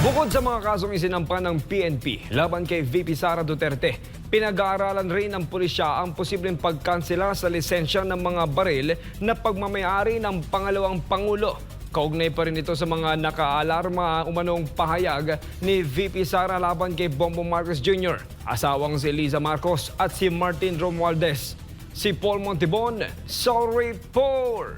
Bukod sa mga kasong isinampa ng PNP laban kay VP Sara Duterte, pinag-aaralan rin ng pulisya ang posibleng pagkansela sa lisensya ng mga baril na pagmamayari ng pangalawang Pangulo. Kaugnay pa rin ito sa mga nakaalarma umanong pahayag ni VP Sara laban kay Bongbong Marcos Jr., asawang si Liza Marcos at si Martin Romualdez. Si Paul Montibon, sorry Paul!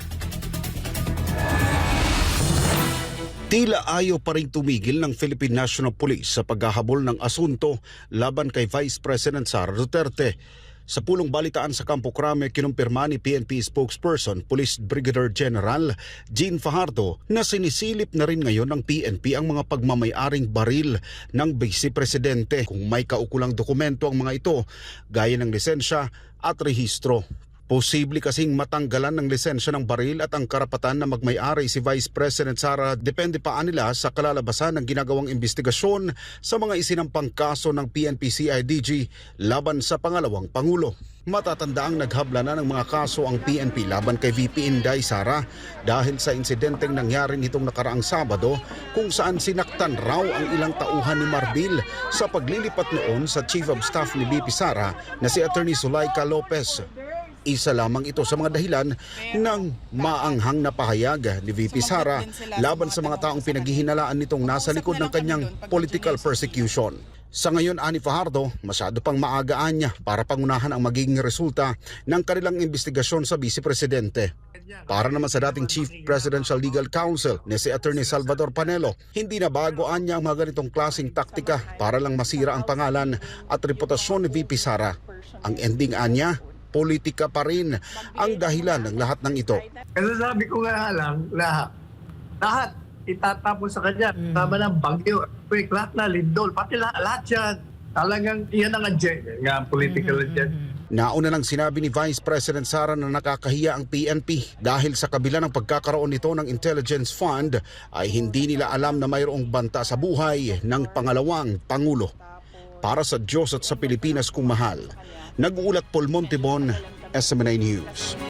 Tila ayaw pa rin tumigil ng Philippine National Police sa paghahabol ng asunto laban kay Vice President Sara Duterte. Sa pulong balitaan sa Campo Crame, kinumpirma ni PNP spokesperson Police Brigadier General Jean Fajardo na sinisilip na rin ngayon ng PNP ang mga pagmamayaring baril ng Vice Presidente kung may kaukulang dokumento ang mga ito gaya ng lisensya at rehistro. Posible kasing matanggalan ng lisensya ng baril at ang karapatan na magmay-ari si Vice President Sara depende pa nila sa kalalabasan ng ginagawang investigasyon sa mga isinampang kaso ng PNP-CIDG laban sa pangalawang Pangulo. Matatanda ang naghabla na ng mga kaso ang PNP laban kay VP Inday Sara dahil sa insidenteng nangyari nitong nakaraang Sabado kung saan sinaktan raw ang ilang tauhan ni Marbil sa paglilipat noon sa Chief of Staff ni VP Sara na si Attorney Zulaika Lopez. Isa lamang ito sa mga dahilan ng maanghang na pahayag ni VP Sara laban sa mga taong pinaghihinalaan nitong nasa likod ng kanyang political persecution. Sa ngayon, ani Fajardo, masyado pang maagaan niya para pangunahan ang magiging resulta ng kanilang investigasyon sa Vice Presidente. Para naman sa dating Chief Presidential Legal Counsel na si Attorney Salvador Panelo, hindi na bagoan niya ang mga ganitong klaseng taktika para lang masira ang pangalan at reputasyon ni VP Sara. Ang ending anya, politika pa rin ang dahilan ng lahat ng ito. Kasi sabi ko nga lang, lahat itatapos sa kanya. Tama ng bagyo, quick, lahat na, lindol, pati lahat yan. Talagang iyan ang nga political agenda. Nauna nang sinabi ni Vice President Sara na nakakahiya ang PNP dahil sa kabila ng pagkakaroon nito ng Intelligence Fund ay hindi nila alam na mayroong banta sa buhay ng pangalawang Pangulo. Para sa Diyos at sa Pilipinas kung mahal, nag-uulat Paul Montibon, SMNI News.